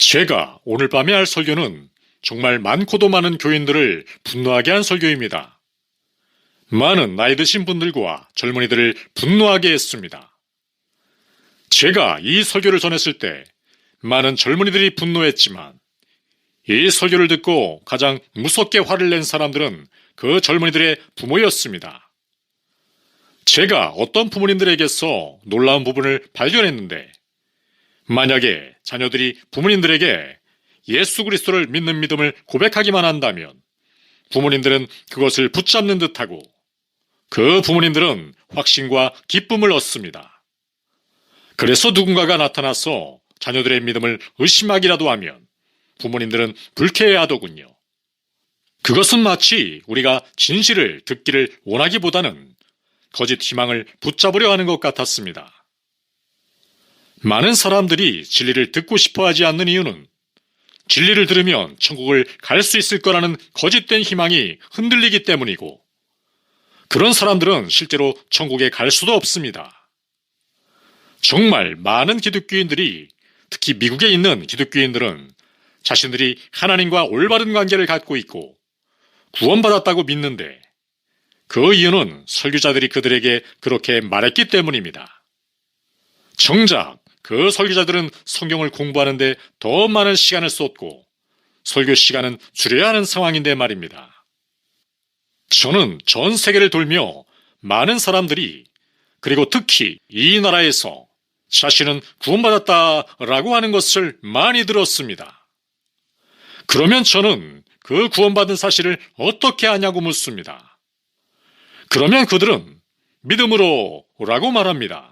제가 오늘 밤에 할 설교는 정말 많고도 많은 교인들을 분노하게 한 설교입니다. 많은 나이 드신 분들과 젊은이들을 분노하게 했습니다. 제가 이 설교를 전했을 때 많은 젊은이들이 분노했지만 이 설교를 듣고 가장 무섭게 화를 낸 사람들은 그 젊은이들의 부모였습니다. 제가 어떤 부모님들에게서 놀라운 부분을 발견했는데, 만약에 자녀들이 부모님들에게 예수 그리스도를 믿는 믿음을 고백하기만 한다면 부모님들은 그것을 붙잡는 듯하고 그 부모님들은 확신과 기쁨을 얻습니다. 그래서 누군가가 나타나서 자녀들의 믿음을 의심하기라도 하면 부모님들은 불쾌해하더군요. 그것은 마치 우리가 진실을 듣기를 원하기보다는 거짓 희망을 붙잡으려 하는 것 같았습니다. 많은 사람들이 진리를 듣고 싶어 하지 않는 이유는 진리를 들으면 천국을 갈 수 있을 거라는 거짓된 희망이 흔들리기 때문이고, 그런 사람들은 실제로 천국에 갈 수도 없습니다. 정말 많은 기독교인들이, 특히 미국에 있는 기독교인들은 자신들이 하나님과 올바른 관계를 갖고 있고 구원받았다고 믿는데, 그 이유는 설교자들이 그들에게 그렇게 말했기 때문입니다. 정작 그 설교자들은 성경을 공부하는데 더 많은 시간을 쏟고 설교 시간은 줄여야 하는 상황인데 말입니다. 저는 전 세계를 돌며 많은 사람들이, 그리고 특히 이 나라에서 자신은 구원받았다라고 하는 것을 많이 들었습니다. 그러면 저는 그 구원받은 사실을 어떻게 아냐고 묻습니다. 그러면 그들은 믿음으로 라고 말합니다.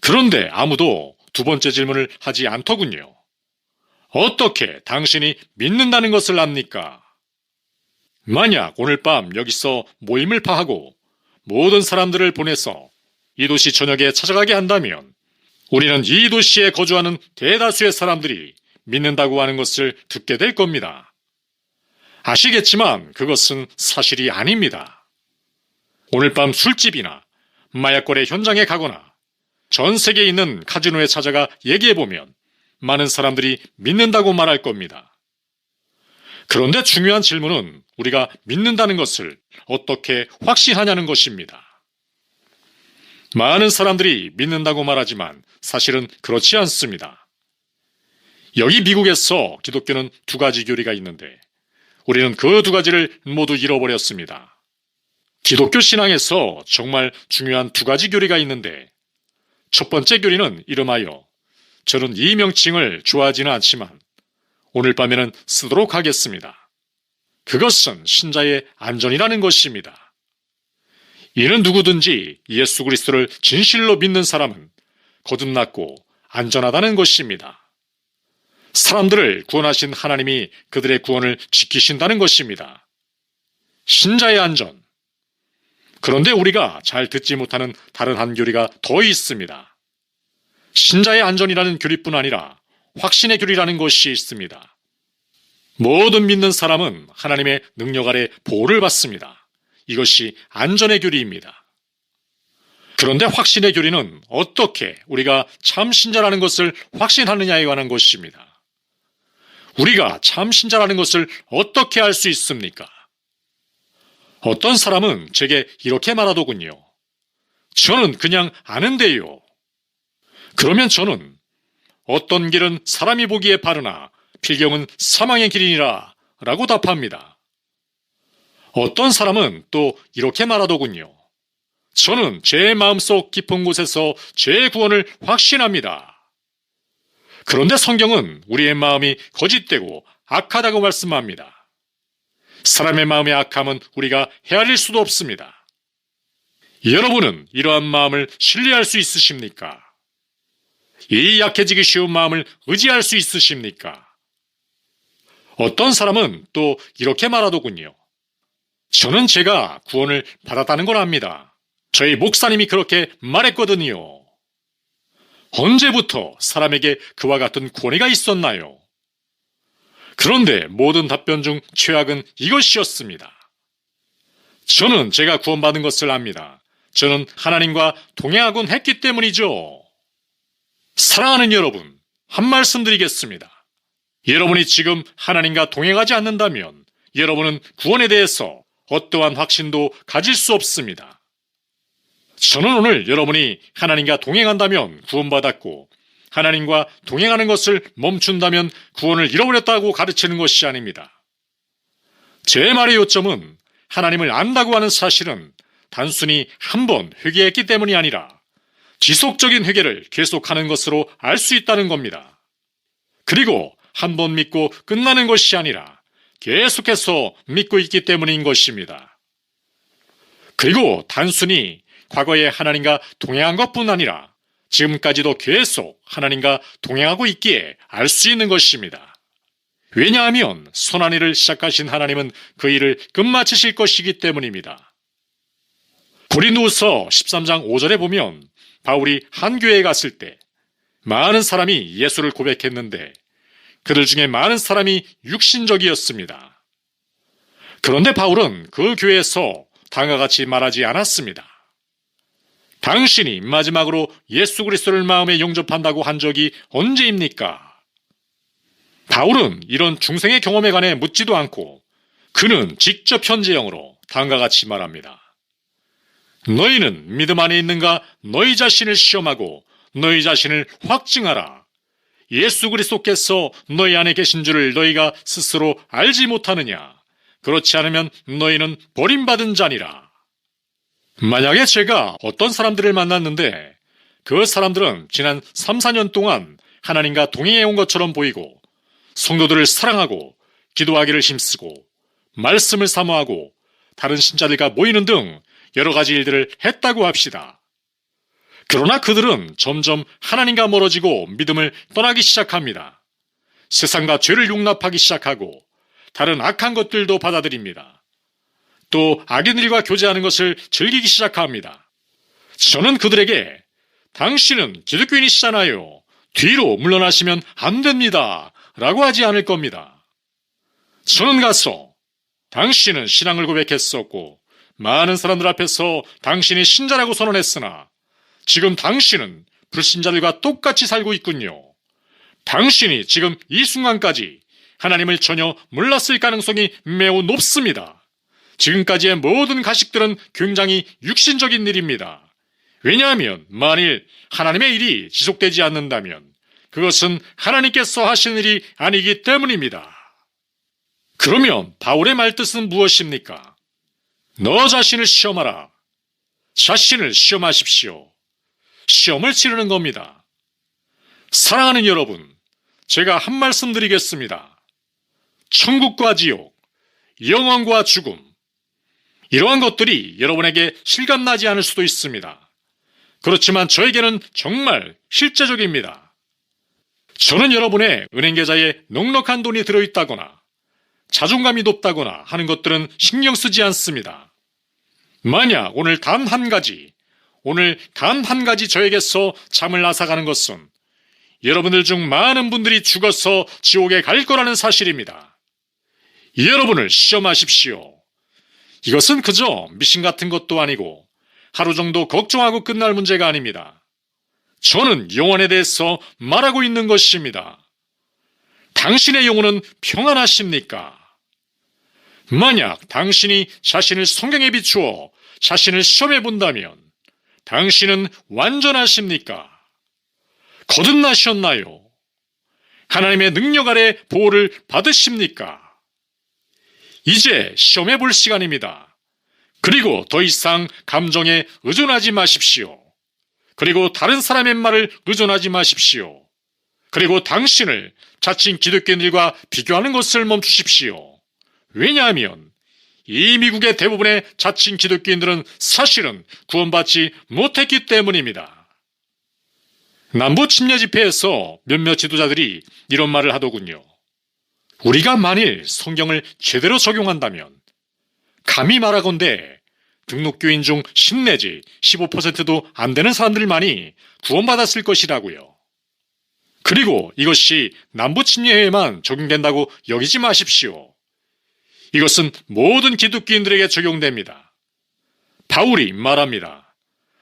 그런데 아무도 두 번째 질문을 하지 않더군요. 어떻게 당신이 믿는다는 것을 압니까? 만약 오늘 밤 여기서 모임을 파하고 모든 사람들을 보내서 이 도시 저녁에 찾아가게 한다면 우리는 이 도시에 거주하는 대다수의 사람들이 믿는다고 하는 것을 듣게 될 겁니다. 아시겠지만 그것은 사실이 아닙니다. 오늘 밤 술집이나 마약거래 현장에 가거나 전 세계에 있는 카지노에 찾아가 얘기해보면 많은 사람들이 믿는다고 말할 겁니다. 그런데 중요한 질문은 우리가 믿는다는 것을 어떻게 확신하냐는 것입니다. 많은 사람들이 믿는다고 말하지만 사실은 그렇지 않습니다. 여기 미국에서 기독교는 두 가지 교리가 있는데 우리는 그 두 가지를 모두 잃어버렸습니다. 기독교 신앙에서 정말 중요한 두 가지 교리가 있는데, 첫 번째 교리는 이름하여, 저는 이 명칭을 좋아하지는 않지만 오늘 밤에는 쓰도록 하겠습니다. 그것은 신자의 안전이라는 것입니다. 이는 누구든지 예수 그리스도를 진실로 믿는 사람은 거듭났고 안전하다는 것입니다. 사람들을 구원하신 하나님이 그들의 구원을 지키신다는 것입니다. 신자의 안전. 그런데 우리가 잘 듣지 못하는 다른 한 교리가 더 있습니다. 신자의 안전이라는 교리뿐 아니라 확신의 교리라는 것이 있습니다. 모든 믿는 사람은 하나님의 능력 아래 보호를 받습니다. 이것이 안전의 교리입니다. 그런데 확신의 교리는 어떻게 우리가 참 신자라는 것을 확신하느냐에 관한 것입니다. 우리가 참 신자라는 것을 어떻게 알 수 있습니까? 어떤 사람은 제게 이렇게 말하더군요. 저는 그냥 아는데요. 그러면 저는 어떤 길은 사람이 보기에 바르나 필경은 사망의 길이니라 라고 답합니다. 어떤 사람은 또 이렇게 말하더군요. 저는 제 마음속 깊은 곳에서 제 구원을 확신합니다. 그런데 성경은 우리의 마음이 거짓되고 악하다고 말씀합니다. 사람의 마음의 악함은 우리가 헤아릴 수도 없습니다. 여러분은 이러한 마음을 신뢰할 수 있으십니까? 이 약해지기 쉬운 마음을 의지할 수 있으십니까? 어떤 사람은 또 이렇게 말하더군요. 저는 제가 구원을 받았다는 걸 압니다. 저희 목사님이 그렇게 말했거든요. 언제부터 사람에게 그와 같은 권위가 있었나요? 그런데 모든 답변 중 최악은 이것이었습니다. 저는 제가 구원받은 것을 압니다. 저는 하나님과 동행하곤 했기 때문이죠. 사랑하는 여러분, 한 말씀 드리겠습니다. 여러분이 지금 하나님과 동행하지 않는다면 여러분은 구원에 대해서 어떠한 확신도 가질 수 없습니다. 저는 오늘 여러분이 하나님과 동행한다면 구원받았고 하나님과 동행하는 것을 멈춘다면 구원을 잃어버렸다고 가르치는 것이 아닙니다. 제 말의 요점은 하나님을 안다고 하는 사실은 단순히 한 번 회개했기 때문이 아니라 지속적인 회개를 계속하는 것으로 알 수 있다는 겁니다. 그리고 한 번 믿고 끝나는 것이 아니라 계속해서 믿고 있기 때문인 것입니다. 그리고 단순히 과거에 하나님과 동행한 것뿐 아니라 지금까지도 계속 하나님과 동행하고 있기에 알 수 있는 것입니다. 왜냐하면 선한 일을 시작하신 하나님은 그 일을 끝마치실 것이기 때문입니다. 고린도후서 13장 5절에 보면 바울이 한 교회에 갔을 때 많은 사람이 예수를 고백했는데 그들 중에 많은 사람이 육신적이었습니다. 그런데 바울은 그 교회에서 다음과 같이 말하지 않았습니다. 당신이 마지막으로 예수 그리스도를 마음에 영접한다고 한 적이 언제입니까? 바울은 이런 중생의 경험에 관해 묻지도 않고 그는 직접 현재형으로 다음과 같이 말합니다. 너희는 믿음 안에 있는가 너희 자신을 시험하고 너희 자신을 확증하라. 예수 그리스도께서 너희 안에 계신 줄을 너희가 스스로 알지 못하느냐. 그렇지 않으면 너희는 버림받은 자니라. 만약에 제가 어떤 사람들을 만났는데 그 사람들은 지난 3, 4년 동안 하나님과 동행해온 것처럼 보이고 성도들을 사랑하고 기도하기를 힘쓰고 말씀을 사모하고 다른 신자들과 모이는 등 여러 가지 일들을 했다고 합시다. 그러나 그들은 점점 하나님과 멀어지고 믿음을 떠나기 시작합니다. 세상과 죄를 용납하기 시작하고 다른 악한 것들도 받아들입니다. 또 악인들과 교제하는 것을 즐기기 시작합니다. 저는 그들에게 당신은 기독교인이시잖아요. 뒤로 물러나시면 안 됩니다. 라고 하지 않을 겁니다. 저는 가서 당신은 신앙을 고백했었고 많은 사람들 앞에서 당신이 신자라고 선언했으나 지금 당신은 불신자들과 똑같이 살고 있군요. 당신이 지금 이 순간까지 하나님을 전혀 몰랐을 가능성이 매우 높습니다. 지금까지의 모든 가식들은 굉장히 육신적인 일입니다. 왜냐하면 만일 하나님의 일이 지속되지 않는다면 그것은 하나님께서 하신 일이 아니기 때문입니다. 그러면 바울의 말뜻은 무엇입니까? 너 자신을 시험하라. 자신을 시험하십시오. 시험을 치르는 겁니다. 사랑하는 여러분, 제가 한 말씀 드리겠습니다. 천국과 지옥, 영원과 죽음, 이러한 것들이 여러분에게 실감나지 않을 수도 있습니다. 그렇지만 저에게는 정말 실제적입니다. 저는 여러분의 은행계좌에 넉넉한 돈이 들어있다거나 자존감이 높다거나 하는 것들은 신경 쓰지 않습니다. 만약 오늘 단 한 가지 저에게서 잠을 앗아가는 것은 여러분들 중 많은 분들이 죽어서 지옥에 갈 거라는 사실입니다. 여러분을 시험하십시오. 이것은 그저 미신 같은 것도 아니고 하루 정도 걱정하고 끝날 문제가 아닙니다. 저는 영혼에 대해서 말하고 있는 것입니다. 당신의 영혼은 평안하십니까? 만약 당신이 자신을 성경에 비추어 자신을 시험해 본다면 당신은 완전하십니까? 거듭나셨나요? 하나님의 능력 아래 보호를 받으십니까? 이제 시험해 볼 시간입니다. 그리고 더 이상 감정에 의존하지 마십시오. 그리고 다른 사람의 말을 의존하지 마십시오. 그리고 당신을 자칭 기독교인들과 비교하는 것을 멈추십시오. 왜냐하면 이 미국의 대부분의 자칭 기독교인들은 사실은 구원받지 못했기 때문입니다. 남부 침례 집회에서 몇몇 지도자들이 이런 말을 하더군요. 우리가 만일 성경을 제대로 적용한다면 감히 말하건대 등록교인 중 10 내지 15%도 안 되는 사람들만이 구원받았을 것이라고요. 그리고 이것이 남부 침례회에만 적용된다고 여기지 마십시오. 이것은 모든 기독교인들에게 적용됩니다. 바울이 말합니다.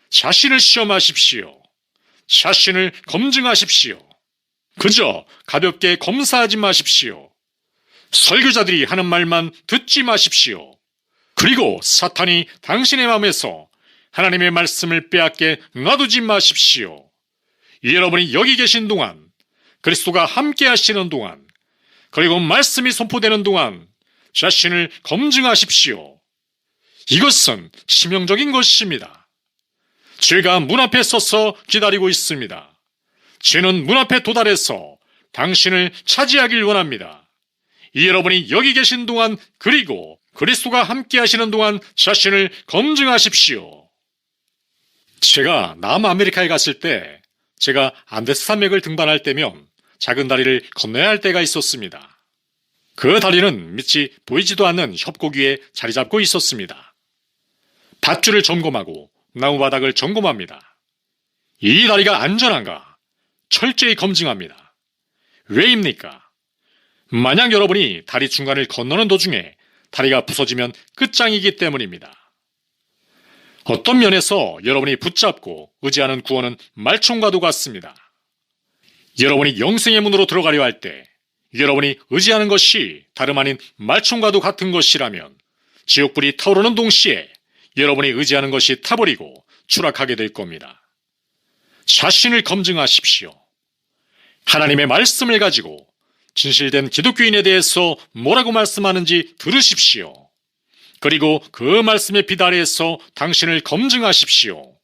자신을 시험하십시오. 자신을 검증하십시오. 그저 가볍게 검사하지 마십시오. 설교자들이 하는 말만 듣지 마십시오. 그리고 사탄이 당신의 마음에서 하나님의 말씀을 빼앗게 놔두지 마십시오. 여러분이 여기 계신 동안, 그리스도가 함께 하시는 동안, 그리고 말씀이 선포되는 동안 자신을 검증하십시오. 이것은 치명적인 것입니다. 죄가 문 앞에 서서 기다리고 있습니다. 죄는 문 앞에 도달해서 당신을 차지하길 원합니다. 여러분이 여기 계신 동안, 그리고 그리스도가 함께 하시는 동안 자신을 검증하십시오. 제가 남아메리카에 갔을 때, 제가 안데스 산맥을 등반할 때면 작은 다리를 건너야 할 때가 있었습니다. 그 다리는 밑이 보이지도 않는 협곡 위에 자리 잡고 있었습니다. 밧줄을 점검하고 나무바닥을 점검합니다. 이 다리가 안전한가? 철저히 검증합니다. 왜입니까? 만약 여러분이 다리 중간을 건너는 도중에 다리가 부서지면 끝장이기 때문입니다. 어떤 면에서 여러분이 붙잡고 의지하는 구원은 말총과도 같습니다. 여러분이 영생의 문으로 들어가려 할 때 여러분이 의지하는 것이 다름 아닌 말총과도 같은 것이라면 지옥불이 타오르는 동시에 여러분이 의지하는 것이 타버리고 추락하게 될 겁니다. 자신을 검증하십시오. 하나님의 말씀을 가지고 진실된 기독교인에 대해서 뭐라고 말씀하는지 들으십시오. 그리고 그 말씀의 빛 아래에서 당신을 검증하십시오.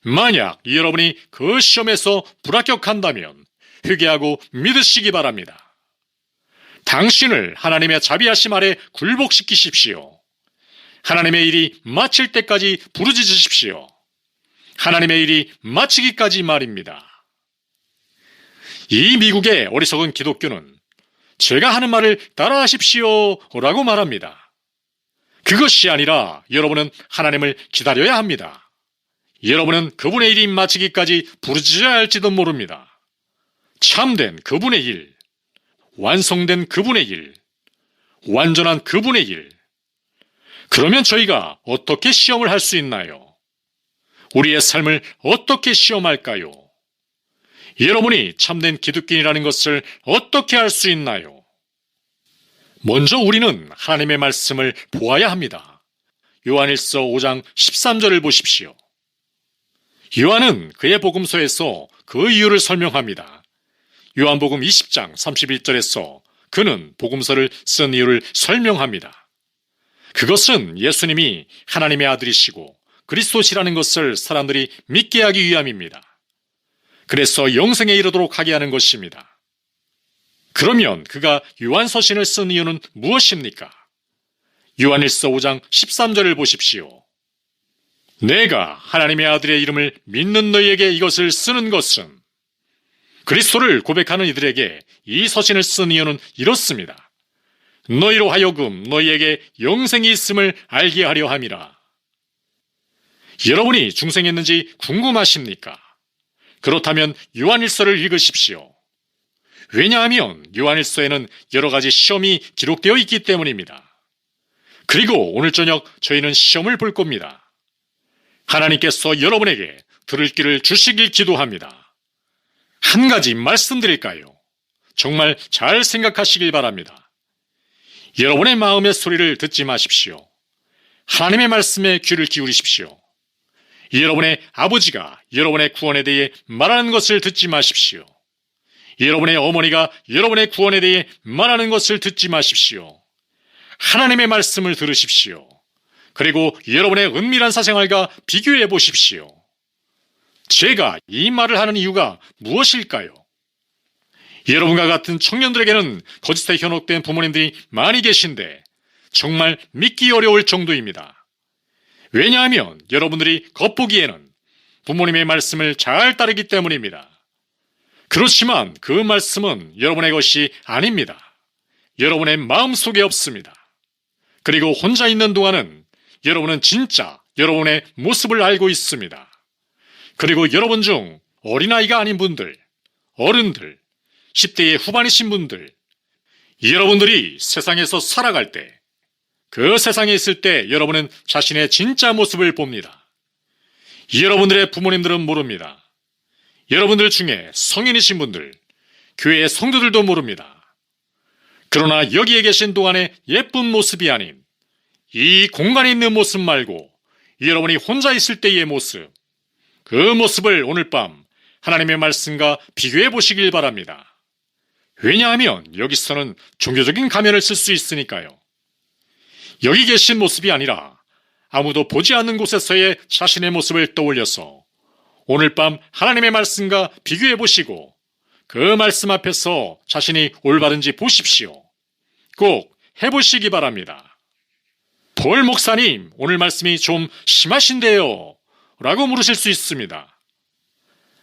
만약 여러분이 그 시험에서 불합격한다면 회개하고 믿으시기 바랍니다. 당신을 하나님의 자비하심 아래 굴복시키십시오. 하나님의 일이 마칠 때까지 부르짖으십시오. 하나님의 일이 마치기까지 말입니다. 이 미국의 어리석은 기독교는 제가 하는 말을 따라하십시오 라고 말합니다. 그것이 아니라 여러분은 하나님을 기다려야 합니다. 여러분은 그분의 일이 마치기까지 부르짖어야 할지도 모릅니다. 참된 그분의 일, 완성된 그분의 일, 완전한 그분의 일. 그러면 저희가 어떻게 시험을 할 수 있나요? 우리의 삶을 어떻게 시험할까요? 여러분이 참된 기독교인이라는 것을 어떻게 알 수 있나요? 먼저 우리는 하나님의 말씀을 보아야 합니다. 요한일서 5장 13절을 보십시오. 요한은 그의 복음서에서 그 이유를 설명합니다. 요한복음 20장 31절에서 그는 복음서를 쓴 이유를 설명합니다. 그것은 예수님이 하나님의 아들이시고 그리스도시라는 것을 사람들이 믿게 하기 위함입니다. 그래서 영생에 이르도록 하게 하는 것입니다. 그러면 그가 요한서신을 쓴 이유는 무엇입니까? 요한일서 5장 13절을 보십시오. 내가 하나님의 아들의 이름을 믿는 너희에게 이것을 쓰는 것은, 그리스도를 고백하는 이들에게 이 서신을 쓴 이유는 이렇습니다. 너희로 하여금 너희에게 영생이 있음을 알게 하려 함이라. 여러분이 중생했는지 궁금하십니까? 그렇다면 요한일서를 읽으십시오. 왜냐하면 요한일서에는 여러 가지 시험이 기록되어 있기 때문입니다. 그리고 오늘 저녁 저희는 시험을 볼 겁니다. 하나님께서 여러분에게 들을 길을 주시길 기도합니다. 한 가지 말씀드릴까요? 정말 잘 생각하시길 바랍니다. 여러분의 마음의 소리를 듣지 마십시오. 하나님의 말씀에 귀를 기울이십시오. 여러분의 아버지가 여러분의 구원에 대해 말하는 것을 듣지 마십시오. 여러분의 어머니가 여러분의 구원에 대해 말하는 것을 듣지 마십시오. 하나님의 말씀을 들으십시오. 그리고 여러분의 은밀한 사생활과 비교해 보십시오. 제가 이 말을 하는 이유가 무엇일까요? 여러분과 같은 청년들에게는 거짓에 현혹된 부모님들이 많이 계신데 정말 믿기 어려울 정도입니다. 왜냐하면 여러분들이 겉보기에는 부모님의 말씀을 잘 따르기 때문입니다. 그렇지만 그 말씀은 여러분의 것이 아닙니다. 여러분의 마음속에 없습니다. 그리고 혼자 있는 동안은 여러분은 진짜 여러분의 모습을 알고 있습니다. 그리고 여러분 중 어린아이가 아닌 분들, 어른들, 10대의 후반이신 분들, 여러분들이 세상에서 살아갈 때, 그 세상에 있을 때 여러분은 자신의 진짜 모습을 봅니다. 여러분들의 부모님들은 모릅니다. 여러분들 중에 성인이신 분들, 교회의 성도들도 모릅니다. 그러나 여기에 계신 동안의 예쁜 모습이 아닌 이 공간에 있는 모습 말고 여러분이 혼자 있을 때의 모습, 그 모습을 오늘 밤 하나님의 말씀과 비교해 보시길 바랍니다. 왜냐하면 여기서는 종교적인 가면을 쓸 수 있으니까요. 여기 계신 모습이 아니라 아무도 보지 않는 곳에서의 자신의 모습을 떠올려서 오늘 밤 하나님의 말씀과 비교해 보시고 그 말씀 앞에서 자신이 올바른지 보십시오. 꼭 해보시기 바랍니다. 볼 목사님, 오늘 말씀이 좀 심하신데요? 라고 물으실 수 있습니다.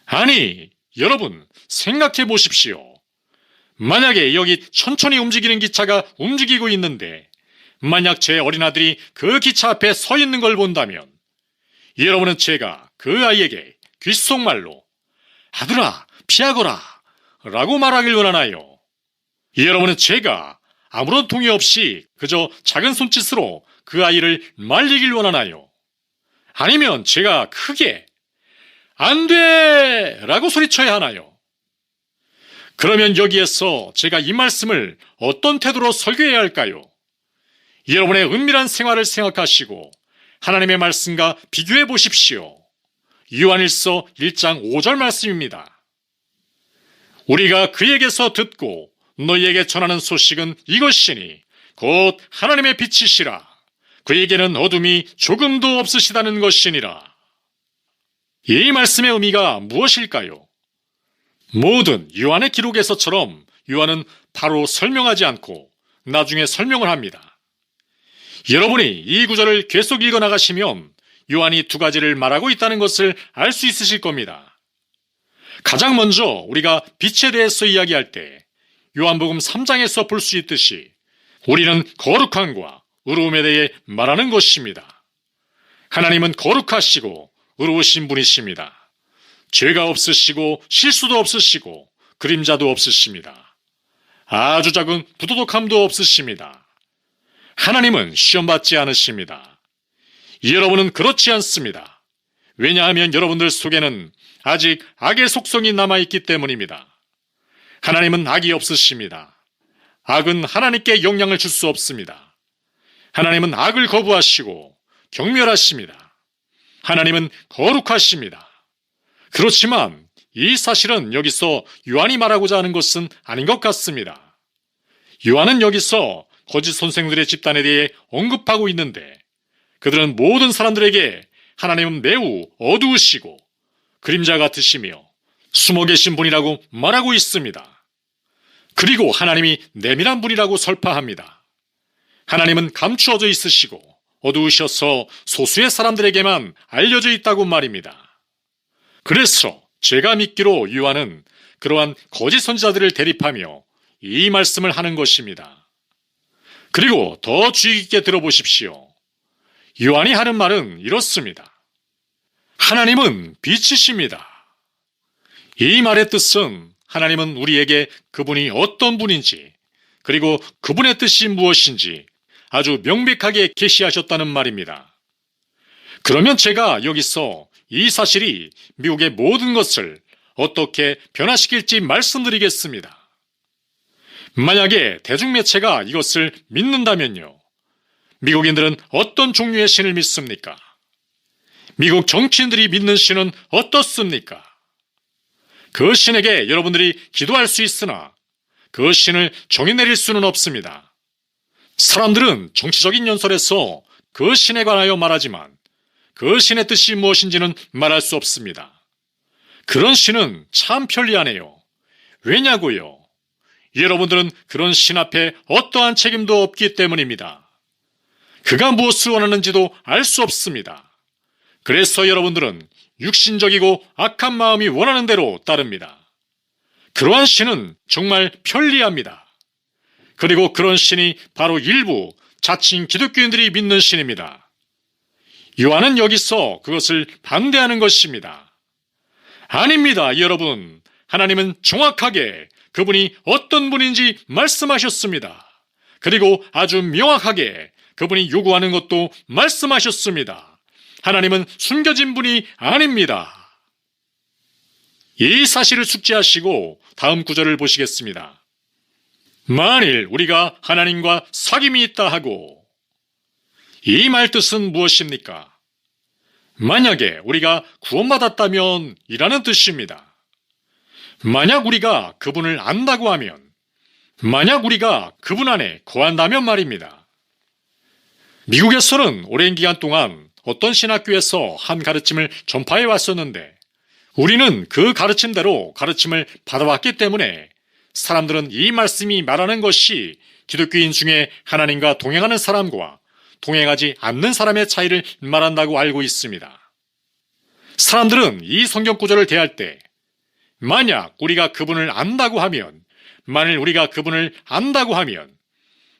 아니, 여러분 생각해 보십시오. 만약에 여기 천천히 움직이는 기차가 움직이고 있는데 만약 제 어린아들이 그 기차 앞에 서 있는 걸 본다면 여러분은 제가 그 아이에게 귓속말로 아들아 피하거라 라고 말하길 원하나요? 여러분은 제가 아무런 동의 없이 그저 작은 손짓으로 그 아이를 말리길 원하나요? 아니면 제가 크게 안 돼! 라고 소리쳐야 하나요? 그러면 여기에서 제가 이 말씀을 어떤 태도로 설교해야 할까요? 여러분의 은밀한 생활을 생각하시고 하나님의 말씀과 비교해 보십시오. 요한일서 1장 5절 말씀입니다. 우리가 그에게서 듣고 너희에게 전하는 소식은 이것이니 곧 하나님의 빛이시라. 그에게는 어둠이 조금도 없으시다는 것이니라. 이 말씀의 의미가 무엇일까요? 모든 요한의 기록에서처럼 요한은 바로 설명하지 않고 나중에 설명을 합니다. 여러분이 이 구절을 계속 읽어나가시면 요한이 두 가지를 말하고 있다는 것을 알 수 있으실 겁니다. 가장 먼저 우리가 빛에 대해서 이야기할 때 요한복음 3장에서 볼 수 있듯이 우리는 거룩함과 의로움에 대해 말하는 것입니다. 하나님은 거룩하시고 의로우신 분이십니다. 죄가 없으시고 실수도 없으시고 그림자도 없으십니다. 아주 작은 부도덕함도 없으십니다. 하나님은 시험받지 않으십니다. 여러분은 그렇지 않습니다. 왜냐하면 여러분들 속에는 아직 악의 속성이 남아있기 때문입니다. 하나님은 악이 없으십니다. 악은 하나님께 영향을 줄 수 없습니다. 하나님은 악을 거부하시고 경멸하십니다. 하나님은 거룩하십니다. 그렇지만 이 사실은 여기서 요한이 말하고자 하는 것은 아닌 것 같습니다. 요한은 여기서 거짓 선생들의 집단에 대해 언급하고 있는데 그들은 모든 사람들에게 하나님은 매우 어두우시고 그림자 같으시며 숨어 계신 분이라고 말하고 있습니다. 그리고 하나님이 내밀한 분이라고 설파합니다. 하나님은 감추어져 있으시고 어두우셔서 소수의 사람들에게만 알려져 있다고 말입니다. 그래서 제가 믿기로 요한은 그러한 거짓 선지자들을 대립하며 이 말씀을 하는 것입니다. 그리고 더 주의 깊게 들어보십시오. 요한이 하는 말은 이렇습니다. 하나님은 빛이십니다. 이 말의 뜻은 하나님은 우리에게 그분이 어떤 분인지 그리고 그분의 뜻이 무엇인지 아주 명백하게 계시하셨다는 말입니다. 그러면 제가 여기서 이 사실이 미국의 모든 것을 어떻게 변화시킬지 말씀드리겠습니다. 만약에 대중매체가 이것을 믿는다면요. 미국인들은 어떤 종류의 신을 믿습니까? 미국 정치인들이 믿는 신은 어떻습니까? 그 신에게 여러분들이 기도할 수 있으나 그 신을 정의 내릴 수는 없습니다. 사람들은 정치적인 연설에서 그 신에 관하여 말하지만 그 신의 뜻이 무엇인지는 말할 수 없습니다. 그런 신은 참 편리하네요. 왜냐고요? 여러분들은 그런 신 앞에 어떠한 책임도 없기 때문입니다. 그가 무엇을 원하는지도 알 수 없습니다. 그래서 여러분들은 육신적이고 악한 마음이 원하는 대로 따릅니다. 그러한 신은 정말 편리합니다. 그리고 그런 신이 바로 일부 자칭 기독교인들이 믿는 신입니다. 요한은 여기서 그것을 반대하는 것입니다. 아닙니다, 여러분. 하나님은 정확하게 그분이 어떤 분인지 말씀하셨습니다. 그리고 아주 명확하게 그분이 요구하는 것도 말씀하셨습니다. 하나님은 숨겨진 분이 아닙니다. 이 사실을 숙지하시고 다음 구절을 보시겠습니다. 만일 우리가 하나님과 사귐이 있다 하고, 이 말 뜻은 무엇입니까? 만약에 우리가 구원받았다면 이라는 뜻입니다. 만약 우리가 그분을 안다고 하면, 만약 우리가 그분 안에 거한다면 말입니다. 미국에서는 오랜 기간 동안 어떤 신학교에서 한 가르침을 전파해 왔었는데, 우리는 그 가르침대로 가르침을 받아왔기 때문에 사람들은 이 말씀이 말하는 것이 기독교인 중에 하나님과 동행하는 사람과 동행하지 않는 사람의 차이를 말한다고 알고 있습니다. 사람들은 이 성경 구절을 대할 때 만약 우리가 그분을 안다고 하면, 만일 우리가 그분을 안다고 하면,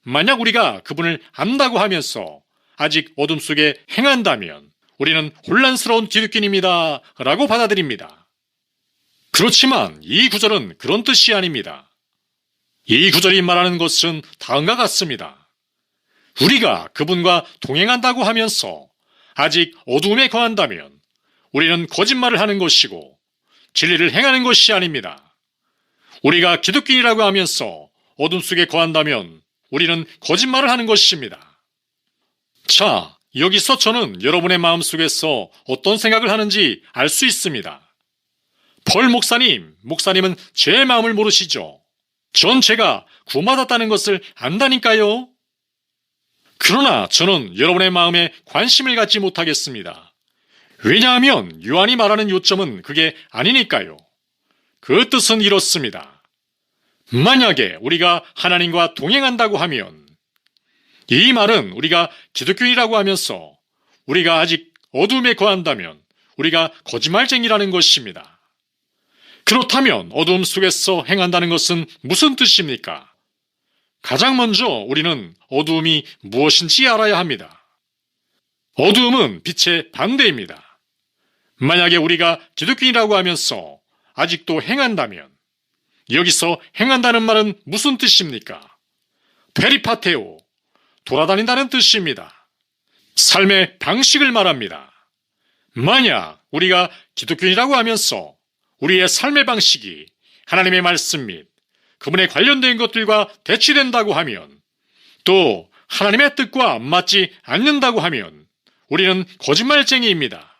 만약 우리가 그분을 안다고 하면서 아직 어둠 속에 행한다면 우리는 혼란스러운 기독교인입니다 라고 받아들입니다. 그렇지만 이 구절은 그런 뜻이 아닙니다. 이 구절이 말하는 것은 다음과 같습니다. 우리가 그분과 동행한다고 하면서 아직 어두움에 거한다면 우리는 거짓말을 하는 것이고 진리를 행하는 것이 아닙니다. 우리가 기독교인이라고 하면서 어둠 속에 거한다면 우리는 거짓말을 하는 것입니다. 자, 여기서 저는 여러분의 마음속에서 어떤 생각을 하는지 알 수 있습니다. 펄 목사님은 제 마음을 모르시죠? 전 제가 구원받았다는 것을 안다니까요. 그러나 저는 여러분의 마음에 관심을 갖지 못하겠습니다. 왜냐하면 요한이 말하는 요점은 그게 아니니까요. 그 뜻은 이렇습니다. 만약에 우리가 하나님과 동행한다고 하면, 이 말은 우리가 기독교인이라고 하면서 우리가 아직 어둠에 거한다면 우리가 거짓말쟁이라는 것입니다. 그렇다면 어둠 속에서 행한다는 것은 무슨 뜻입니까? 가장 먼저 우리는 어두움이 무엇인지 알아야 합니다. 어두움은 빛의 반대입니다. 만약에 우리가 기독교인이라고 하면서 아직도 행한다면, 여기서 행한다는 말은 무슨 뜻입니까? 페리파테오, 돌아다닌다는 뜻입니다. 삶의 방식을 말합니다. 만약 우리가 기독교인이라고 하면서 우리의 삶의 방식이 하나님의 말씀 및 그분에 관련된 것들과 대치된다고 하면, 또 하나님의 뜻과 맞지 않는다고 하면 우리는 거짓말쟁이입니다.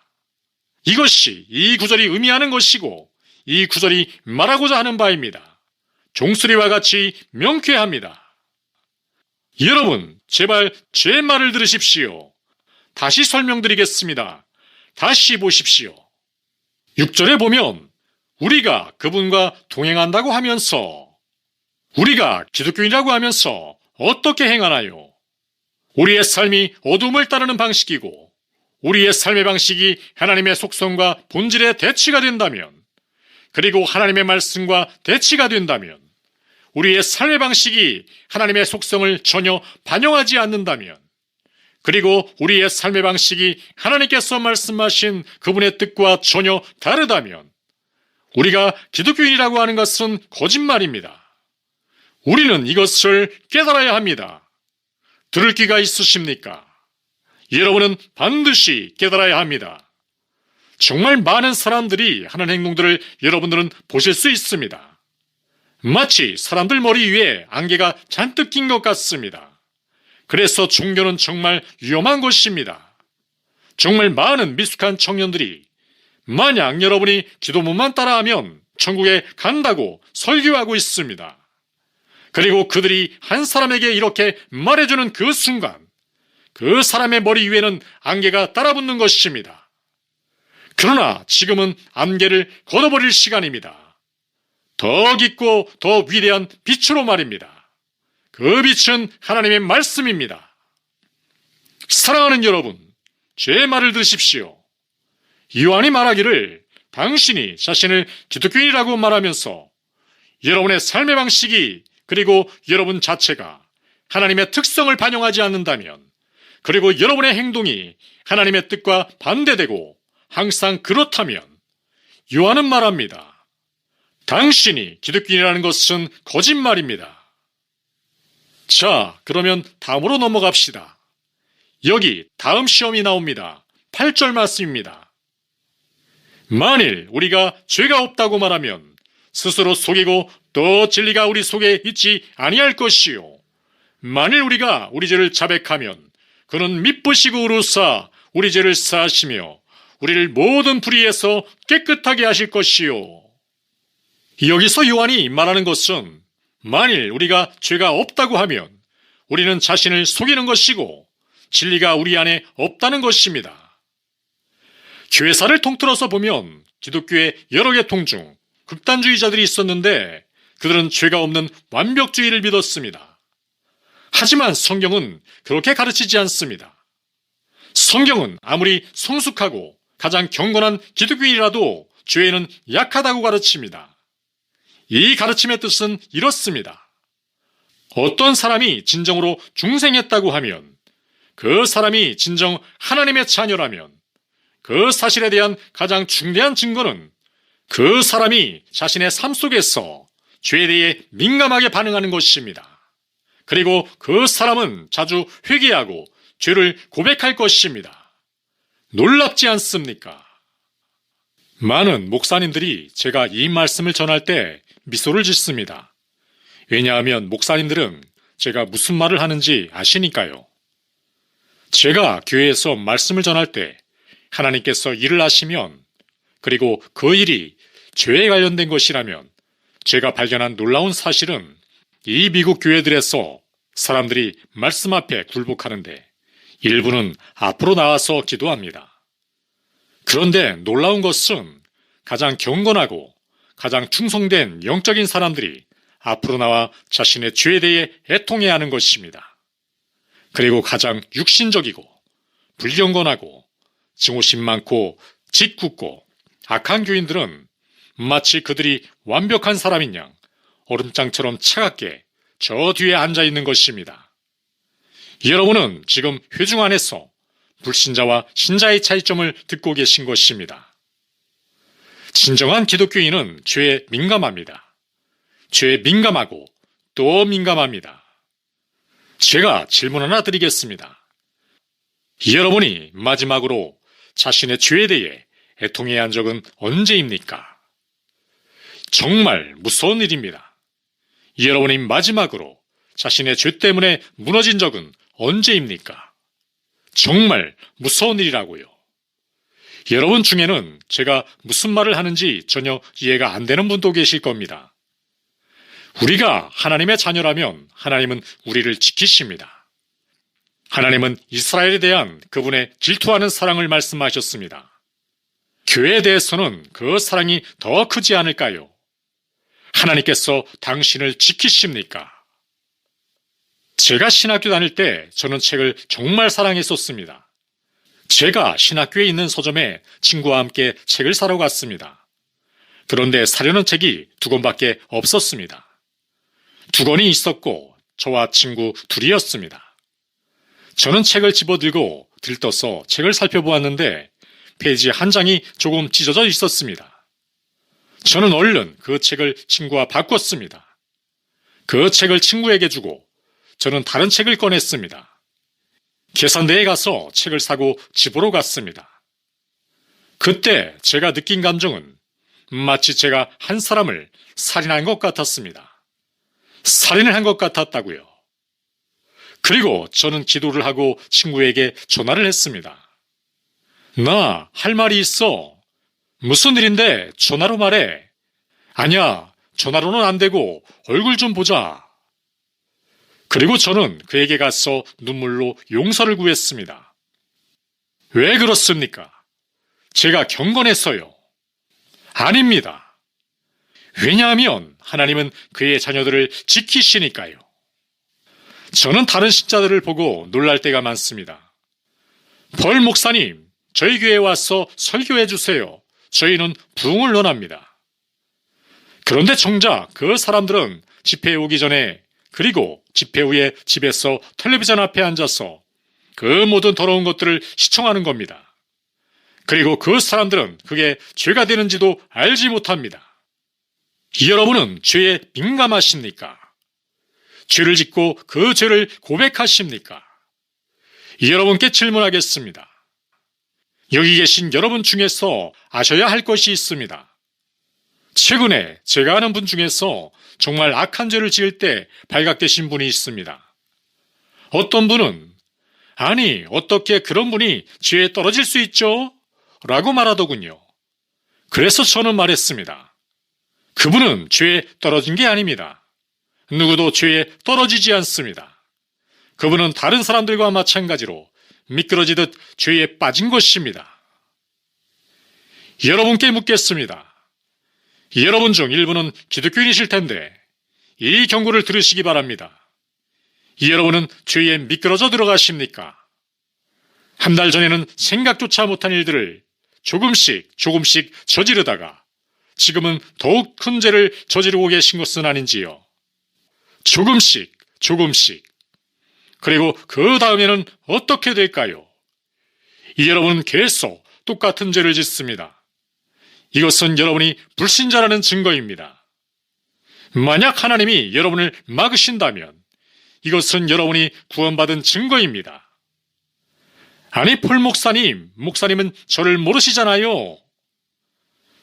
이것이 이 구절이 의미하는 것이고 이 구절이 말하고자 하는 바입니다. 종소리와 같이 명쾌합니다. 여러분, 제발 제 말을 들으십시오. 다시 설명드리겠습니다. 다시 보십시오. 6절에 보면 우리가 그분과 동행한다고 하면서, 우리가 기독교인이라고 하면서 어떻게 행하나요? 우리의 삶이 어둠을 따르는 방식이고 우리의 삶의 방식이 하나님의 속성과 본질에 대치가 된다면, 그리고 하나님의 말씀과 대치가 된다면, 우리의 삶의 방식이 하나님의 속성을 전혀 반영하지 않는다면, 그리고 우리의 삶의 방식이 하나님께서 말씀하신 그분의 뜻과 전혀 다르다면 우리가 기독교인이라고 하는 것은 거짓말입니다. 우리는 이것을 깨달아야 합니다. 들을 귀가 있으십니까? 여러분은 반드시 깨달아야 합니다. 정말 많은 사람들이 하는 행동들을 여러분들은 보실 수 있습니다. 마치 사람들 머리 위에 안개가 잔뜩 낀 것 같습니다. 그래서 종교는 정말 위험한 것입니다. 정말 많은 미숙한 청년들이 만약 여러분이 기도문만 따라하면 천국에 간다고 설교하고 있습니다. 그리고 그들이 한 사람에게 이렇게 말해주는 그 순간 그 사람의 머리 위에는 안개가 따라붙는 것입니다. 그러나 지금은 안개를 걷어버릴 시간입니다. 더 깊고 더 위대한 빛으로 말입니다. 그 빛은 하나님의 말씀입니다. 사랑하는 여러분, 제 말을 들으십시오. 요한이 말하기를 당신이 자신을 기독교인이라고 말하면서 여러분의 삶의 방식이, 그리고 여러분 자체가 하나님의 특성을 반영하지 않는다면, 그리고 여러분의 행동이 하나님의 뜻과 반대되고 항상 그렇다면, 요한은 말합니다. 당신이 기독교인이라는 것은 거짓말입니다. 자, 그러면 다음으로 넘어갑시다. 여기 다음 시험이 나옵니다. 8절 말씀입니다. 만일 우리가 죄가 없다고 말하면 스스로 속이고 또 진리가 우리 속에 있지 아니할 것이요. 만일 우리가 우리 죄를 자백하면 그는 미쁘시고 의로사 우리 죄를 사하시며 우리를 모든 불의에서 깨끗하게 하실 것이요. 여기서 요한이 말하는 것은 만일 우리가 죄가 없다고 하면 우리는 자신을 속이는 것이고 진리가 우리 안에 없다는 것입니다. 교회사를 통틀어서 보면 기독교의 여러 계통 중 극단주의자들이 있었는데 그들은 죄가 없는 완벽주의를 믿었습니다. 하지만 성경은 그렇게 가르치지 않습니다. 성경은 아무리 성숙하고 가장 경건한 기독교인이라도 죄에는 약하다고 가르칩니다. 이 가르침의 뜻은 이렇습니다. 어떤 사람이 진정으로 중생했다고 하면 그 사람이 진정 하나님의 자녀라면 그 사실에 대한 가장 중대한 증거는 그 사람이 자신의 삶 속에서 죄에 대해 민감하게 반응하는 것입니다. 그리고 그 사람은 자주 회개하고 죄를 고백할 것입니다. 놀랍지 않습니까? 많은 목사님들이 제가 이 말씀을 전할 때 미소를 짓습니다. 왜냐하면 목사님들은 제가 무슨 말을 하는지 아시니까요. 제가 교회에서 말씀을 전할 때 하나님께서 일을 하시면 그리고 그 일이 죄에 관련된 것이라면 제가 발견한 놀라운 사실은 이 미국 교회들에서 사람들이 말씀 앞에 굴복하는데 일부는 앞으로 나와서 기도합니다. 그런데 놀라운 것은 가장 경건하고 가장 충성된 영적인 사람들이 앞으로 나와 자신의 죄에 대해 애통해야 하는 것입니다. 그리고 가장 육신적이고 불경건하고 증오심 많고 짓궂고 악한 교인들은 마치 그들이 완벽한 사람인 양 얼음장처럼 차갑게 저 뒤에 앉아있는 것입니다. 여러분은 지금 회중 안에서 불신자와 신자의 차이점을 듣고 계신 것입니다. 진정한 기독교인은 죄에 민감합니다. 죄에 민감하고 또 민감합니다. 제가 질문 하나 드리겠습니다. 여러분이 마지막으로 자신의 죄에 대해 애통해야 한 적은 언제입니까? 정말 무서운 일입니다. 여러분이 마지막으로 자신의 죄 때문에 무너진 적은 언제입니까? 정말 무서운 일이라고요. 여러분 중에는 제가 무슨 말을 하는지 전혀 이해가 안 되는 분도 계실 겁니다. 우리가 하나님의 자녀라면 하나님은 우리를 지키십니다. 하나님은 이스라엘에 대한 그분의 질투하는 사랑을 말씀하셨습니다. 교회에 대해서는 그 사랑이 더 크지 않을까요? 하나님께서 당신을 지키십니까? 제가 신학교 다닐 때 저는 책을 정말 사랑했었습니다. 제가 신학교에 있는 서점에 친구와 함께 책을 사러 갔습니다. 그런데 사려는 책이 2권밖에 없었습니다. 2권이 있었고 저와 친구 둘이었습니다. 저는 책을 집어들고 들떠서 책을 살펴보았는데 페이지 한 장이 조금 찢어져 있었습니다. 저는 얼른 그 책을 친구와 바꿨습니다. 그 책을 친구에게 주고 저는 다른 책을 꺼냈습니다. 계산대에 가서 책을 사고 집으로 갔습니다. 그때 제가 느낀 감정은 마치 제가 한 사람을 살인한 것 같았습니다. 살인을 한 것 같았다고요. 그리고 저는 기도를 하고 친구에게 전화를 했습니다. 나 할 말이 있어. 무슨 일인데 전화로 말해. 아니야, 전화로는 안 되고 얼굴 좀 보자. 그리고 저는 그에게 가서 눈물로 용서를 구했습니다. 왜 그렇습니까? 제가 경건했어요. 아닙니다. 왜냐하면 하나님은 그의 자녀들을 지키시니까요. 저는 다른 신자들을 보고 놀랄 때가 많습니다. 벌 목사님, 저희 교회에 와서 설교해 주세요. 저희는 부흥을 원합니다. 그런데 정작 그 사람들은 집회에 오기 전에 그리고 집회 후에 집에서 텔레비전 앞에 앉아서 그 모든 더러운 것들을 시청하는 겁니다. 그리고 그 사람들은 그게 죄가 되는지도 알지 못합니다. 여러분은 죄에 민감하십니까? 죄를 짓고 그 죄를 고백하십니까? 여러분께 질문하겠습니다. 여기 계신 여러분 중에서 아셔야 할 것이 있습니다. 최근에 제가 아는 분 중에서 정말 악한 죄를 지을 때 발각되신 분이 있습니다. 어떤 분은 아니 어떻게 그런 분이 죄에 떨어질 수 있죠? 라고 말하더군요. 그래서 저는 말했습니다. 그분은 죄에 떨어진 게 아닙니다. 누구도 죄에 떨어지지 않습니다. 그분은 다른 사람들과 마찬가지로 미끄러지듯 죄에 빠진 것입니다. 여러분께 묻겠습니다. 여러분 중 일부는 기독교인이실 텐데 이 경고를 들으시기 바랍니다. 여러분은 죄에 미끄러져 들어가십니까? 한 달 전에는 생각조차 못한 일들을 조금씩 저지르다가 지금은 더욱 큰 죄를 저지르고 계신 것은 아닌지요. 조금씩. 그리고 그 다음에는 어떻게 될까요? 여러분은 계속 똑같은 죄를 짓습니다. 이것은 여러분이 불신자라는 증거입니다. 만약 하나님이 여러분을 막으신다면 이것은 여러분이 구원받은 증거입니다. 아니 폴 목사님은 저를 모르시잖아요.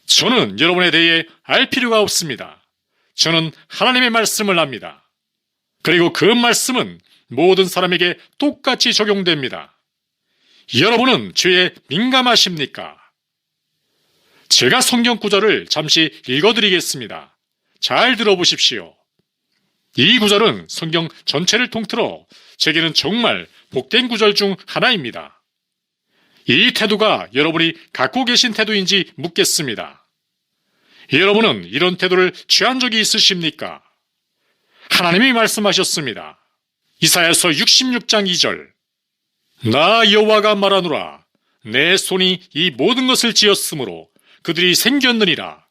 저는 여러분에 대해 알 필요가 없습니다. 저는 하나님의 말씀을 압니다. 그리고 그 말씀은 모든 사람에게 똑같이 적용됩니다. 여러분은 죄에 민감하십니까? 제가 성경 구절을 잠시 읽어드리겠습니다. 잘 들어보십시오. 이 구절은 성경 전체를 통틀어 제게는 정말 복된 구절 중 하나입니다. 이 태도가 여러분이 갖고 계신 태도인지 묻겠습니다. 여러분은 이런 태도를 취한 적이 있으십니까? 하나님이 말씀하셨습니다. 이사야서 66장 2절 나 여호와가 말하노라 내 손이 이 모든 것을 지었으므로 그들이 생겼느니라.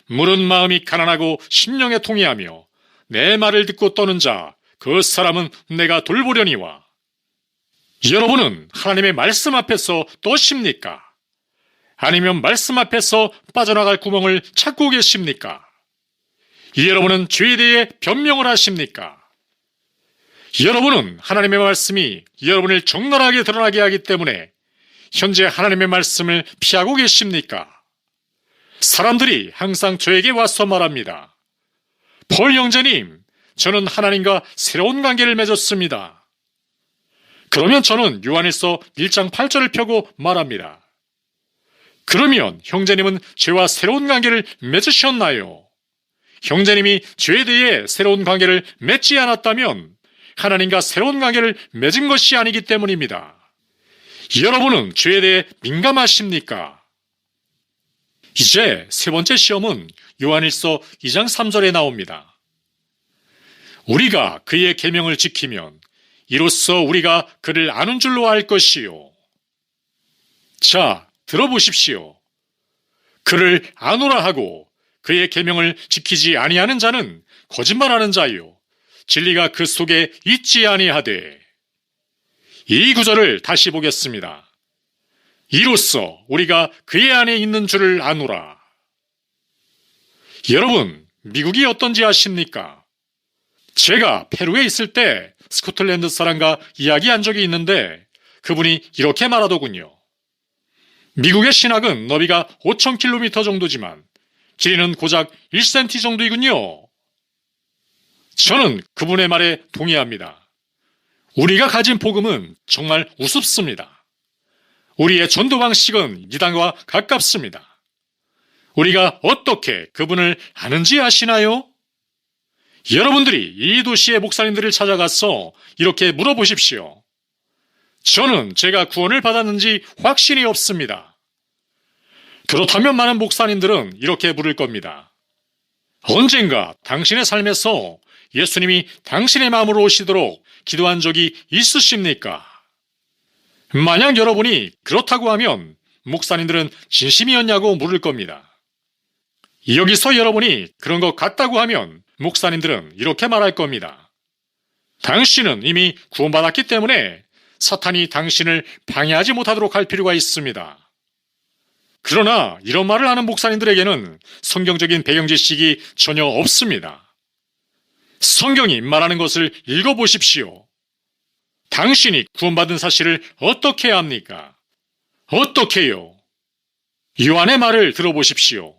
물은 마음이 가난하고 심령에 통해하며 내 말을 듣고 떠는 자 그 사람은 내가 돌보려니와. 여러분은 하나님의 말씀 앞에서 떠십니까? 아니면 말씀 앞에서 빠져나갈 구멍을 찾고 계십니까? 여러분은 죄에 대해 변명을 하십니까? 여러분은 하나님의 말씀이 여러분을 적나라하게 드러나게 하기 때문에 현재 하나님의 말씀을 피하고 계십니까? 사람들이 항상 저에게 와서 말합니다. 폴 형제님, 저는 하나님과 새로운 관계를 맺었습니다. 그러면 저는 요한일서 1장 8절을 펴고 말합니다. 그러면 형제님은 죄와 새로운 관계를 맺으셨나요? 형제님이 죄에 대해 새로운 관계를 맺지 않았다면 하나님과 새로운 관계를 맺은 것이 아니기 때문입니다. 여러분은 죄에 대해 민감하십니까? 이제 세 번째 시험은 요한일서 2장 3절에 나옵니다. 우리가 그의 계명을 지키면 이로써 우리가 그를 아는 줄로 알 것이요. 자, 들어보십시오. 그를 아노라 하고 그의 계명을 지키지 아니하는 자는 거짓말하는 자요. 진리가 그 속에 있지 아니하되. 이 구절을 다시 보겠습니다. 이로써 우리가 그의 안에 있는 줄을 아노라. 여러분, 미국이 어떤지 아십니까? 제가 페루에 있을 때 스코틀랜드 사람과 이야기한 적이 있는데 그분이 이렇게 말하더군요. 미국의 신학은 너비가 5,000km 정도지만 길이는 고작 1cm 정도이군요. 저는 그분의 말에 동의합니다. 우리가 가진 복음은 정말 우습습니다. 우리의 전도 방식은 이단과 가깝습니다. 우리가 어떻게 그분을 아는지 아시나요? 여러분들이 이 도시의 목사님들을 찾아가서 이렇게 물어보십시오. 저는 제가 구원을 받았는지 확신이 없습니다. 그렇다면 많은 목사님들은 이렇게 물을 겁니다. 언젠가 당신의 삶에서 예수님이 당신의 마음으로 오시도록 기도한 적이 있으십니까? 만약 여러분이 그렇다고 하면 목사님들은 진심이었냐고 물을 겁니다. 여기서 여러분이 그런 것 같다고 하면 목사님들은 이렇게 말할 겁니다. 당신은 이미 구원받았기 때문에 사탄이 당신을 방해하지 못하도록 할 필요가 있습니다. 그러나 이런 말을 하는 목사님들에게는 성경적인 배경 지식이 전혀 없습니다. 성경이 말하는 것을 읽어보십시오. 당신이 구원받은 사실을 어떻게 압니까? 어떻게요? 요한의 말을 들어보십시오.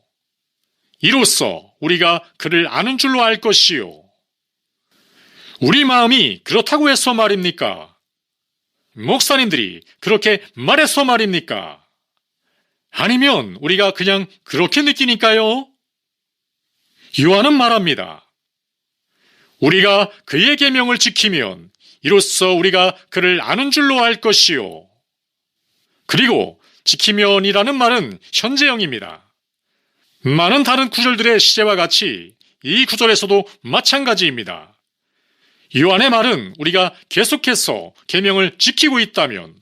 이로써 우리가 그를 아는 줄로 알 것이요. 우리 마음이 그렇다고 해서 말입니까? 목사님들이 그렇게 말해서 말입니까? 아니면 우리가 그냥 그렇게 느끼니까요? 요한은 말합니다. 우리가 그의 계명을 지키면 이로써 우리가 그를 아는 줄로 알 것이요. 그리고 지키면이라는 말은 현재형입니다. 많은 다른 구절들의 시제와 같이 이 구절에서도 마찬가지입니다. 요한의 말은 우리가 계속해서 계명을 지키고 있다면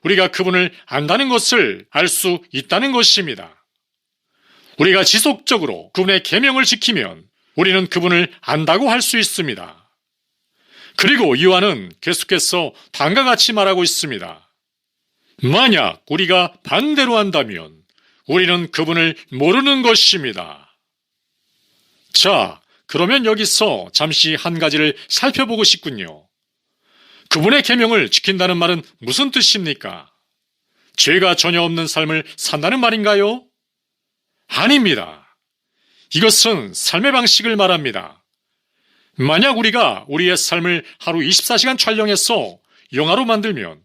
우리가 그분을 안다는 것을 알 수 있다는 것입니다. 우리가 지속적으로 그분의 계명을 지키면 우리는 그분을 안다고 할 수 있습니다. 그리고 요한은 계속해서 다음과 같이 말하고 있습니다. 만약 우리가 반대로 한다면 우리는 그분을 모르는 것입니다. 자, 그러면 여기서 잠시 한 가지를 살펴보고 싶군요. 그분의 계명을 지킨다는 말은 무슨 뜻입니까? 죄가 전혀 없는 삶을 산다는 말인가요? 아닙니다. 이것은 삶의 방식을 말합니다. 만약 우리가 우리의 삶을 하루 24시간 촬영해서 영화로 만들면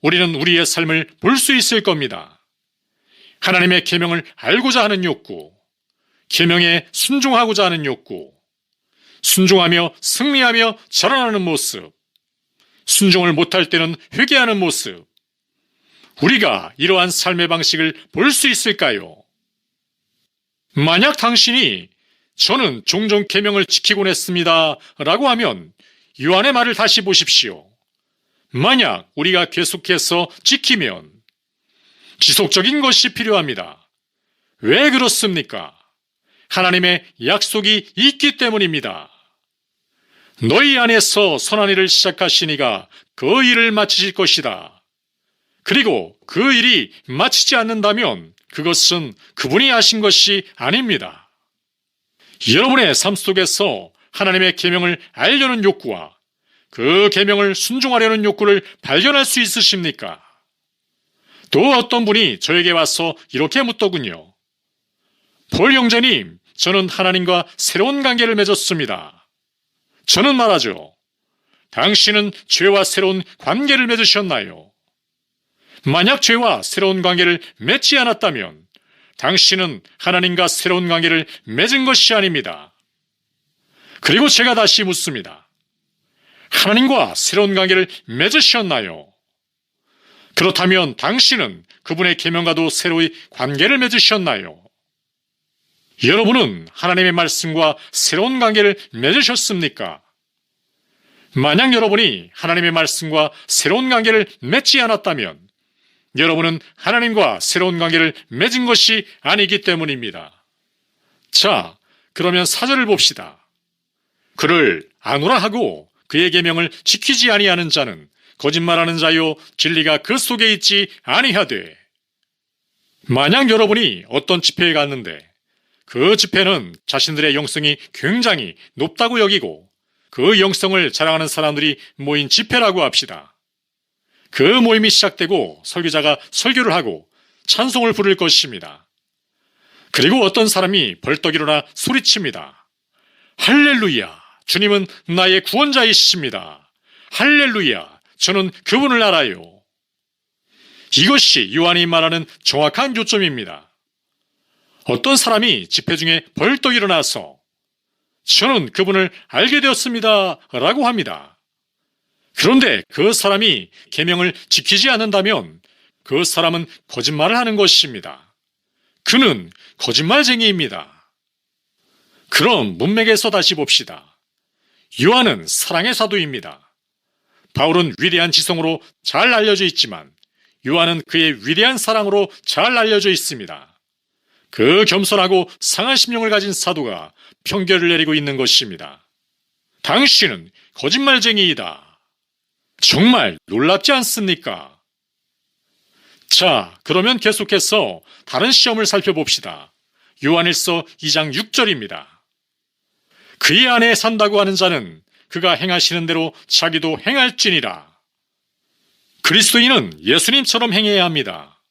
우리는 우리의 삶을 볼 수 있을 겁니다. 하나님의 계명을 알고자 하는 욕구, 계명에 순종하고자 하는 욕구, 순종하며 승리하며 자라나는 모습, 순종을 못할 때는 회개하는 모습, 우리가 이러한 삶의 방식을 볼 수 있을까요? 만약 당신이 저는 종종 계명을 지키곤 했습니다 라고 하면 요한의 말을 다시 보십시오. 만약 우리가 계속해서 지키면 지속적인 것이 필요합니다. 왜 그렇습니까? 하나님의 약속이 있기 때문입니다. 너희 안에서 선한 일을 시작하신 이가 그 일을 마치실 것이다. 그리고 그 일이 마치지 않는다면 그것은 그분이 하신 것이 아닙니다. 여러분의 삶 속에서 하나님의 계명을 알려는 욕구와 그 계명을 순종하려는 욕구를 발견할 수 있으십니까? 또 어떤 분이 저에게 와서 이렇게 묻더군요. 폴 형제님, 저는 하나님과 새로운 관계를 맺었습니다. 저는 말하죠. 당신은 죄와 새로운 관계를 맺으셨나요? 만약 죄와 새로운 관계를 맺지 않았다면 당신은 하나님과 새로운 관계를 맺은 것이 아닙니다. 그리고 제가 다시 묻습니다. 하나님과 새로운 관계를 맺으셨나요? 그렇다면 당신은 그분의 계명과도 새로이 관계를 맺으셨나요? 여러분은 하나님의 말씀과 새로운 관계를 맺으셨습니까? 만약 여러분이 하나님의 말씀과 새로운 관계를 맺지 않았다면 여러분은 하나님과 새로운 관계를 맺은 것이 아니기 때문입니다. 자, 그러면 4절을 봅시다. 그를 아노라 하고 그의 계명을 지키지 아니하는 자는 거짓말하는 자요 진리가 그 속에 있지 아니하되. 만약 여러분이 어떤 집회에 갔는데 그 집회는 자신들의 영성이 굉장히 높다고 여기고 그 영성을 자랑하는 사람들이 모인 집회라고 합시다. 그 모임이 시작되고 설교자가 설교를 하고 찬송을 부를 것입니다. 그리고 어떤 사람이 벌떡 일어나 소리칩니다. 할렐루야, 주님은 나의 구원자이십니다. 할렐루야, 저는 그분을 알아요. 이것이 요한이 말하는 정확한 요점입니다. 어떤 사람이 집회 중에 벌떡 일어나서 저는 그분을 알게 되었습니다 라고 합니다. 그런데 그 사람이 계명을 지키지 않는다면 그 사람은 거짓말을 하는 것입니다. 그는 거짓말쟁이입니다. 그럼 문맥에서 다시 봅시다. 요한은 사랑의 사도입니다. 바울은 위대한 지성으로 잘 알려져 있지만 요한은 그의 위대한 사랑으로 잘 알려져 있습니다. 그 겸손하고 상한 심령을 가진 사도가 평결을 내리고 있는 것입니다. 당신은 거짓말쟁이이다. 정말 놀랍지 않습니까? 자, 그러면 계속해서 다른 시험을 살펴봅시다. 요한일서 2장 6절입니다. 그의 안에 산다고 하는 자는 그가 행하시는 대로 자기도 행할지니라. 그리스도인은 예수님처럼 행해야 합니다.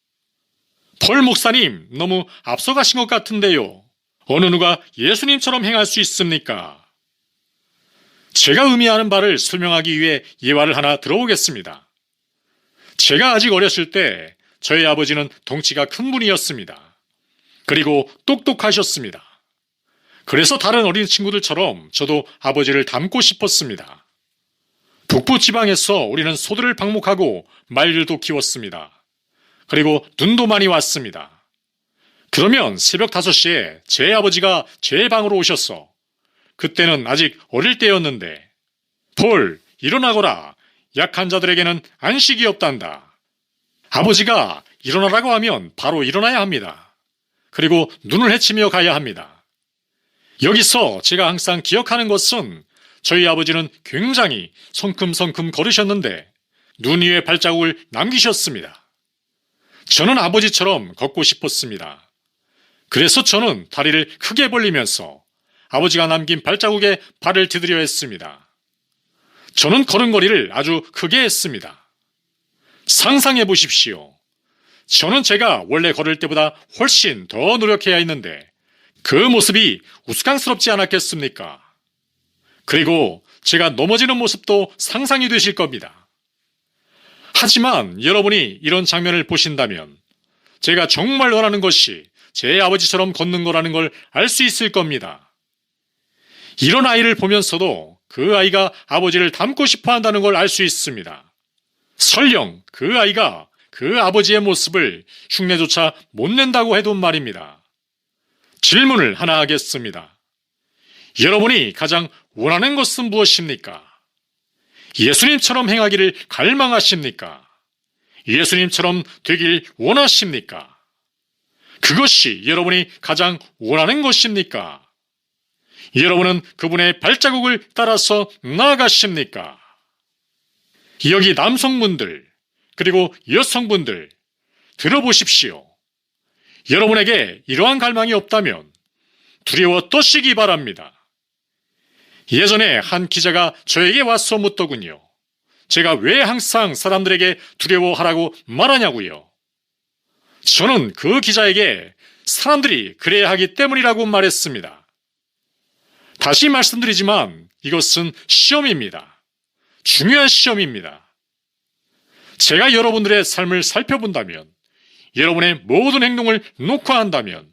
폴 목사님, 너무 앞서가신 것 같은데요. 어느 누가 예수님처럼 행할 수 있습니까? 제가 의미하는 바를 설명하기 위해 예화를 하나 들어오겠습니다. 제가 아직 어렸을 때 저희 아버지는 덩치가 큰 분이었습니다. 그리고 똑똑하셨습니다. 그래서 다른 어린 친구들처럼 저도 아버지를 닮고 싶었습니다. 북부 지방에서 우리는 소들을 방목하고 말들도 키웠습니다. 그리고 눈도 많이 왔습니다. 그러면 새벽 5시에 제 아버지가 제 방으로 오셨어. 그때는 아직 어릴 때였는데, 폴, 일어나거라. 약한 자들에게는 안식이 없단다. 아버지가 일어나라고 하면 바로 일어나야 합니다. 그리고 눈을 헤치며 가야 합니다. 여기서 제가 항상 기억하는 것은 저희 아버지는 굉장히 성큼성큼 걸으셨는데 눈 위에 발자국을 남기셨습니다. 저는 아버지처럼 걷고 싶었습니다. 그래서 저는 다리를 크게 벌리면서 아버지가 남긴 발자국에 발을 디디려 했습니다. 저는 걸음걸이를 아주 크게 했습니다. 상상해 보십시오. 저는 제가 원래 걸을 때보다 훨씬 더 노력해야 했는데 그 모습이 우스꽝스럽지 않았겠습니까? 그리고 제가 넘어지는 모습도 상상이 되실 겁니다. 하지만 여러분이 이런 장면을 보신다면 제가 정말 원하는 것이 제 아버지처럼 걷는 거라는 걸 알 수 있을 겁니다. 이런 아이를 보면서도 그 아이가 아버지를 닮고 싶어 한다는 걸 알 수 있습니다. 설령 그 아이가 그 아버지의 모습을 흉내조차 못 낸다고 해도 말입니다. 질문을 하나 하겠습니다. 여러분이 가장 원하는 것은 무엇입니까? 예수님처럼 행하기를 갈망하십니까? 예수님처럼 되길 원하십니까? 그것이 여러분이 가장 원하는 것입니까? 여러분은 그분의 발자국을 따라서 나아가십니까? 여기 남성분들, 그리고 여성분들, 들어보십시오. 여러분에게 이러한 갈망이 없다면 두려워 떠시기 바랍니다. 예전에 한 기자가 저에게 와서 묻더군요. 제가 왜 항상 사람들에게 두려워하라고 말하냐고요. 저는 그 기자에게 사람들이 그래야 하기 때문이라고 말했습니다. 다시 말씀드리지만 이것은 시험입니다. 중요한 시험입니다. 제가 여러분들의 삶을 살펴본다면, 여러분의 모든 행동을 녹화한다면,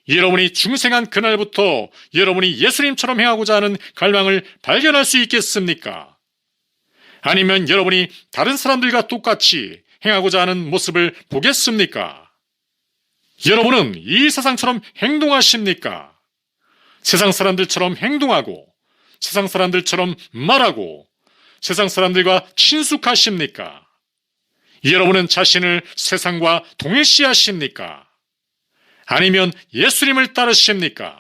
여러분이 중생한 그날부터 여러분이 예수님처럼 행하고자 하는 갈망을 발견할 수 있겠습니까? 아니면 여러분이 다른 사람들과 똑같이 행하고자 하는 모습을 보겠습니까? 여러분은 이 세상처럼 행동하십니까? 세상 사람들처럼 행동하고 세상 사람들처럼 말하고 세상 사람들과 친숙하십니까? 여러분은 자신을 세상과 동일시하십니까? 아니면 예수님을 따르십니까?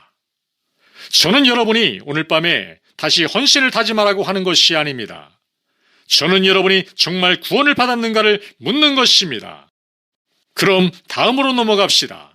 저는 여러분이 오늘 밤에 다시 헌신을 다짐하라고 하는 것이 아닙니다. 저는 여러분이 정말 구원을 받았는가를 묻는 것입니다. 그럼 다음으로 넘어갑시다.